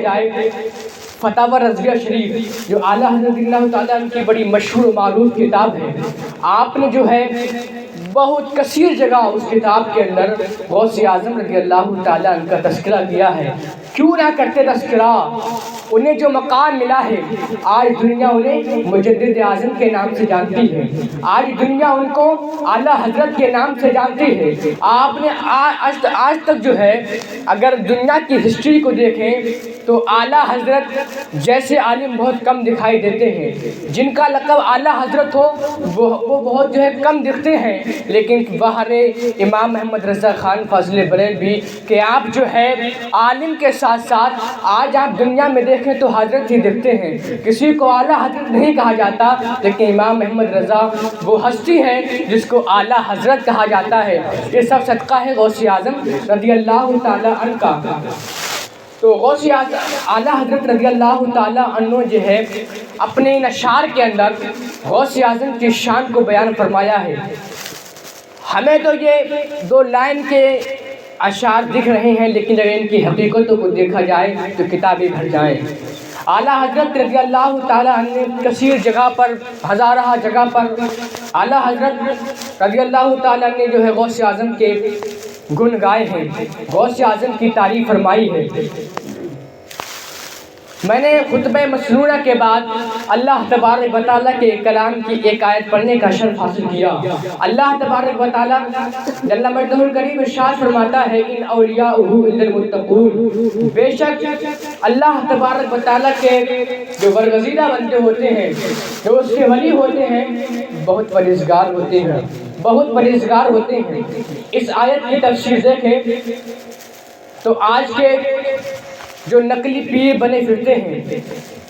جائے فتاوی رضویہ شریف جو اعلیٰ حضرت رضی اللہ تعالیٰ عنہ کی بڑی مشہور و معروف کتاب ہے، آپ نے جو ہے بہت کثیر جگہ اس کتاب کے اندر غوث اعظم رضی اللہ تعالیٰ عنہ کا تذکرہ کیا ہے۔ کیوں نہ کرتے تذکرہ، انہیں جو مقام ملا ہے، آج دنیا انہیں مجدد اعظم کے نام سے جانتی ہے، آج دنیا ان کو اعلیٰ حضرت کے نام سے جانتی ہے۔ آپ نے آج تک جو ہے اگر دنیا کی ہسٹری کو دیکھیں تو اعلیٰ حضرت جیسے عالم بہت کم دکھائی دیتے ہیں، جن کا لقب اعلیٰ حضرت ہو وہ بہت جو ہے کم دکھتے ہیں، لیکن باہر امام محمد رضا خان فاضل بریلوی کہ آپ جو ہے عالم کے ساتھ ساتھ آج آپ دنیا میں دیکھیں تو حضرت ہی دیکھتے ہیں، کسی کو اعلیٰ حضرت نہیں کہا جاتا، لیکن امام محمد رضا وہ ہستی ہے جس کو اعلیٰ حضرت کہا جاتا ہے۔ یہ سب صدقہ ہے غوث اعظم رضی اللہ تعالیٰ عنہ کا۔ تو غوث اعلیٰ حضرت رضی اللہ تعالیٰ عنہ جو ہے اپنے ان اشعار کے اندر غوث اعظم کی شان کو بیان فرمایا ہے۔ ہمیں تو یہ 2 لائن کے اشعار دکھ رہے ہیں، لیکن اگر ان کی حقیقتوں کو دیکھا جائے تو کتابیں بھر جائیں۔ اعلیٰ حضرت رضی اللہ تعالیٰ عنہ نے کثیر جگہ پر، ہزارہ جگہ پر اعلیٰ حضرت رضی اللہ تعالیٰ نے جو ہے غوث اعظم کے گن گائے ہیں، غوث اعظم کی تعریف فرمائی ہے۔ میں نے خطبہ مسنونہ کے بعد اللہ تبارک و تعالیٰ کے کلام کی ایک آیت پڑھنے کا شرف حاصل کیا۔ اللہ تبارک و تعالیٰ جل مجدہ الکریم ارشاد فرماتا ہے ان اولیاءہ الا المتقون، بے شک اللہ تبارک و تعالیٰ کے جو برگزیدہ بندے ہوتے ہیں، جو اس کے ولی ہوتے ہیں، بہت پرہیزگار ہوتے ہیں، بہت پرہیزگار ہوتے ہیں۔ اس آیت کی تفسیر دیکھیں تو آج کے جو نقلی پیر بنے پھرتے ہیں،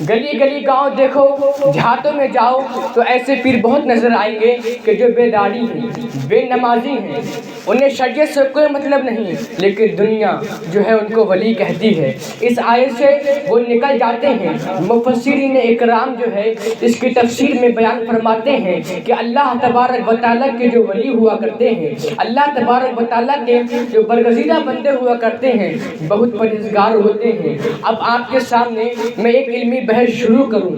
گلی گلی گاؤں دیکھو، دیہاتوں میں جاؤ تو ایسے پیر بہت نظر آئیں گے کہ جو بے داڑھی ہیں، بے نمازی ہیں، انہیں شریعت سے کوئی مطلب نہیں، لیکن دنیا جو ہے ان کو ولی کہتی ہے۔ اس آیت سے وہ نکل جاتے ہیں۔ مفسرین اکرام جو ہے اس کی تفسیر میں بیان فرماتے ہیں کہ اللہ تبارک و تعالیٰ کے جو ولی ہوا کرتے ہیں، اللہ تبارک و تعالیٰ کے جو برگزیدہ بندے ہوا کرتے ہیں، بہت پرہیزگار ہوتے ہیں۔ اب آپ کے سامنے میں ایک علمی بحث شروع کروں۔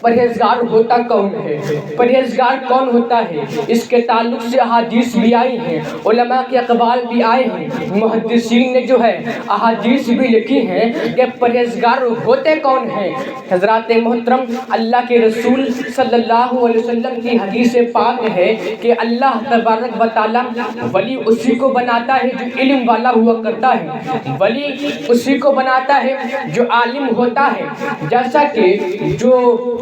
پرہیزگار ہوتا کون ہے؟ پرہیزگار کون ہوتا ہے؟ اس کے تعلق سے احادیث بھی آئی ہیں، علماء کے اقوال بھی آئے ہیں، محدثین نے جو ہے احادیث بھی لکھی ہیں کہ پرہیزگار ہوتے کون ہیں۔ حضرات محترم، اللہ کے رسول صلی اللہ علیہ وسلم کی حدیث پاک ہے کہ اللہ تبارک و تعالیٰ ولی اسی کو بناتا ہے جو علم والا ہوا کرتا ہے، ولی اسی کو بناتا ہے جو عالم ہوتا ہے۔ جیسا کہ جو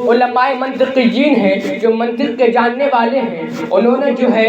علماء منطقیین ہیں، جو منطق کے جاننے والے ہیں، انہوں نے جو ہے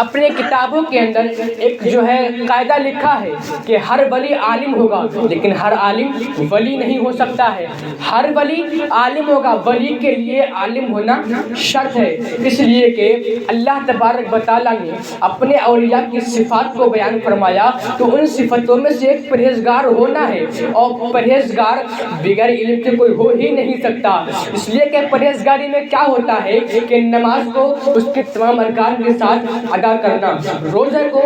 اپنے کتابوں کے اندر ایک جو ہے قاعدہ لکھا ہے کہ ہر ولی عالم ہوگا، لیکن ہر عالم ولی نہیں ہو سکتا ہے۔ ہر ولی عالم ہوگا، ولی کے لیے عالم ہونا شرط ہے، اس لیے کہ اللہ تبارک و تعالیٰ نے اپنے اولیاء کی صفات کو بیان فرمایا تو ان صفتوں میں سے ایک پرہیزگار ہونا ہے، اور پرہیزگار بغیر علم کے کوئی ہو ہی نہیں سکتا۔ اس لیے کہ پرہیزگاری میں کیا ہوتا ہے کہ نماز کو اس کے تمام ارکان کے ساتھ ادا کرنا، روزے کو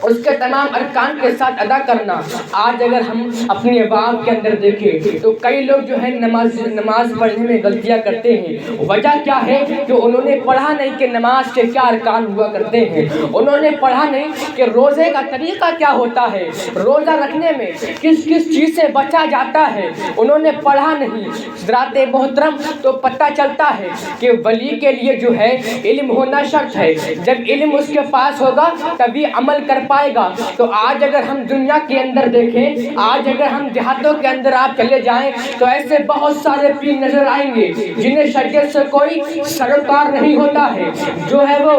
اس کے تمام ارکان کے ساتھ ادا کرنا۔ آج اگر ہم اپنی عوام کے اندر دیکھیں تو کئی لوگ جو ہے نماز پڑھنے میں غلطیاں کرتے ہیں۔ وجہ کیا ہے کہ انہوں نے پڑھا نہیں کہ نماز کے کیا ارکان ہوا کرتے ہیں، انہوں نے پڑھا نہیں کہ روزے کا طریقہ کیا ہوتا ہے، روزہ رکھنے میں کس کس چیز سے بچا جاتا ہے، انہوں نے پڑھا نہیں۔ حضرات محترم، تو پتہ چلتا ہے کہ ولی کے لیے جو ہے علم ہونا شرط ہے۔ جب علم اس کے پاس ہوگا تبھی عمل کر پائے گا۔ تو آج اگر ہم دنیا کے اندر دیکھیں، آج اگر ہم دیہاتوں کے اندر آپ چلے جائیں تو ایسے بہت سارے پیر نظر آئیں گے جنہیں شریعت سے کوئی سروکار نہیں ہوتا ہے، جو ہے وہ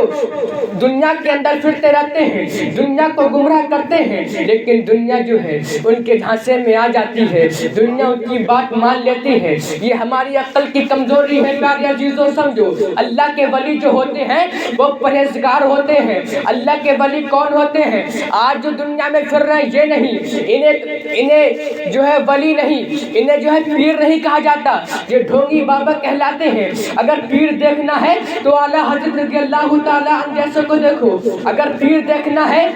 دنیا کے اندر پھرتے رہتے ہیں، دنیا کو گمراہ کرتے ہیں، لیکن دنیا جو ہے ان کے دھانسے میں آ جاتی ہے، دنیا ان کی بات مان لیتی ہے۔ یہ ہماری عقل کی کمزوری ہے پیارے عزیزوں سمجھو، اللہ کے ولی جو ہوتے ہیں وہ پرہیزگار ہوتے ہیں۔ اللہ کے ولی کون ہوتے ہیں؟ آج جو دنیا میں پھر رہے ہیں یہ نہیں، انہیں جو ہے ولی نہیں، انہیں جو ہے پیر نہیں کہا جاتا، یہ ڈھونگی بابا کہلاتے ہیں۔ اگر پیر دیکھنا ہے تو اعلیٰ حضرت رضی اللہ تعالیٰ عنہ جیسے کو دیکھو، اگر پیر دیکھنا ہے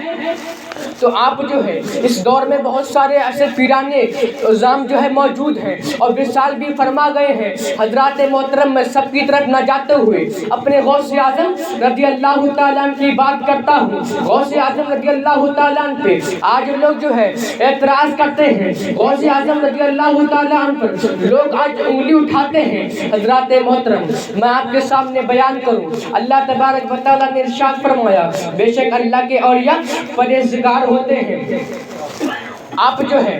تو آپ جو ہے اس دور میں بہت سارے ایسے پیرانے عظام جو ہے موجود ہیں اور وصال بھی فرما گئے ہیں۔ حضرات محترم میں سب کی طرف نہ جاتے ہوئے اپنے غوث اعظم رضی اللہ تعالیٰ عنہ کی بات کرتا ہوں۔ غوث اعظم رضی اللہ تعالیٰ عنہ پہ آج لوگ جو ہے اعتراض کرتے ہیں، غوث اعظم رضی اللہ تعالیٰ عنہ پر لوگ آج انگلی اٹھاتے ہیں۔ حضرات محترم میں آپ کے سامنے بیان کروں، اللہ تبارک و تعالیٰ نے ارشاد فرمایا بے شک اللہ کے اولیاء پرہیزگار ہوتے ہیں۔ آپ جو ہے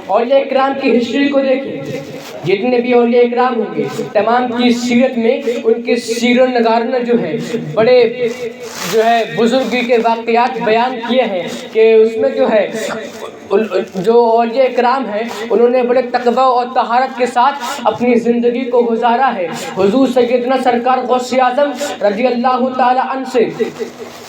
اولیاء کرام کی ہسٹری کو دیکھیں، جتنے بھی اولیاء کرام ہوں گے تمام کی سیرت میں ان کے سیر و نگار نے جو ہے بڑے جو ہے بزرگی کے واقعات بیان کیے ہیں کہ اس میں جو ہے جو اولیاء کرام ہیں انہوں نے بڑے تقوی اور طہارت کے ساتھ اپنی زندگی کو گزارا ہے۔ حضور سیدنا سرکار غوث اعظم رضی اللہ تعالیٰ عنہ سے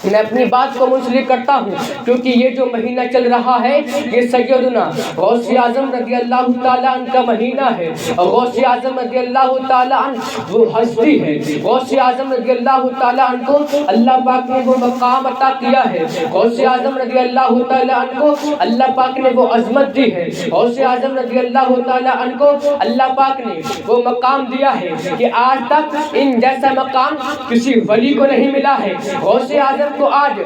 میں اپنی بات کو منسلک کرتا ہوں کیونکہ یہ جو مہینہ چل رہا ہے یہ سیدنا غوث اعظم رضی اللہ تعالیٰ عنہ کا مہینہ ہے۔ غوث اعظم رضی اللہ تعالیٰ عنہ وہ ہستی ہے، غوث اعظم رضی اللہ تعالیٰ عنہ کو اللہ پاک نے وہ مقام عطا کیا ہے، غوث اعظم رضی اللہ تعالیٰ عنہ کو اللہ پاک نے وہ عظمت دی ہے، غوث اعظم رضی اللہ تعالیٰ عنہ کو اللہ پاک نے وہ مقام دیا ہے کہ آج تک ان جیسا مقام کسی ولی کو نہیں ملا ہے۔ غوث اعظم کو آج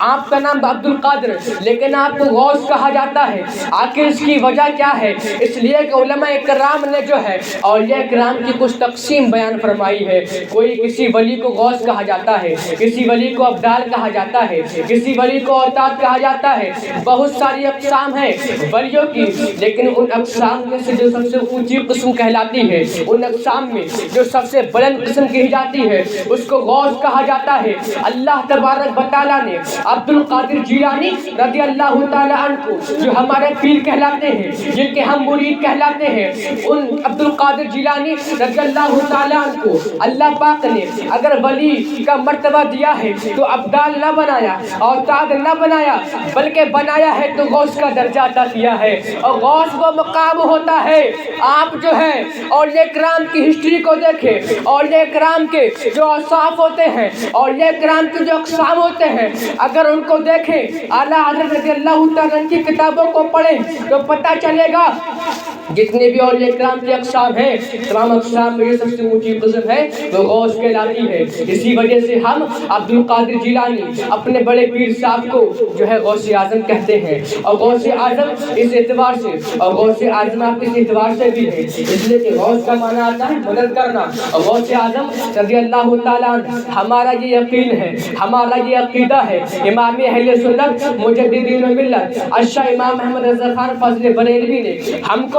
آپ کا نام عبد القادر لیکن آپ کو غوث کہا جاتا ہے، آخر اس کی وجہ کیا ہے؟ اس لیے کہ علماء کرام نے جو ہے اولیاء کرام کی کچھ تقسیم بیان فرمائی ہے۔ کوئی کسی ولی کو غوث کہا جاتا ہے، کسی ولی کو ابدال کہا جاتا ہے، کسی ولی کو اوتاد کہا جاتا ہے، بہت ساری اقسام ہیں ولیوں کی، لیکن ان اقسام میں سے جو سب سے اونچی قسم کہلاتی ہے، ان اقسام میں جو سب سے بلند قسم کہی جاتی ہے اس کو غوث کہا جاتا ہے۔ اللہ تبارک و تعالیٰ نے عبد القادر جیلانی رضی اللہ تعالیٰ عنہ کو جو ہمارے پیر کہلاتے ہیں، جن کے ہم مرید کہلاتے ہیں، ان عبد القادر جیلانی رضی اللہ تعالیٰ عنہ کو اللہ پاک نے اگر ولی کا مرتبہ دیا ہے تو ابدال نہ بنایا، اوتاد نہ بنایا، بلکہ بنایا ہے تو غوث کا درجہ عطا کیا ہے۔ اور غوث وہ مقام ہوتا ہے، آپ جو ہے اولیاء کرام کی ہسٹری کو دیکھیں، اولیاء کرام کے جو اوصاف ہوتے ہیں، اولیاء کرام کے جو اقسام ہوتے ہیں، اگر ان کو دیکھیں، اعلیٰ حضرت رضی اللہ تعالیٰ کی کتابوں کو پڑھیں تو پتہ چلے گا جتنے بھی اولیاء کرام کی اقسام ہیں تمام اقسام میں یہ سب سے اونچی قسم ہے وہ غوث کہلاتی ہے۔ اسی وجہ سے ہم عبد القادر جیلانی اپنے بڑے پیر صاحب کو جو ہے غوث اعظم کہتے ہیں، اور غوث اعظم اس اعتبار سے، اور غوث اعظم آپ اس اعتبار سے بھی ہے اس لیے کہ غوث کا معنی آتا ہے مدد کرنا، اور غوث اعظم رضی اللہ تعالیٰ عنہ ہمارا یہ یقین ہے، ہمارا یہ عقیدہ ہے، امام اہل سنت مجددین ملت اشاہ امام احمد رضا خان فاضل بریلوی نے ہم کو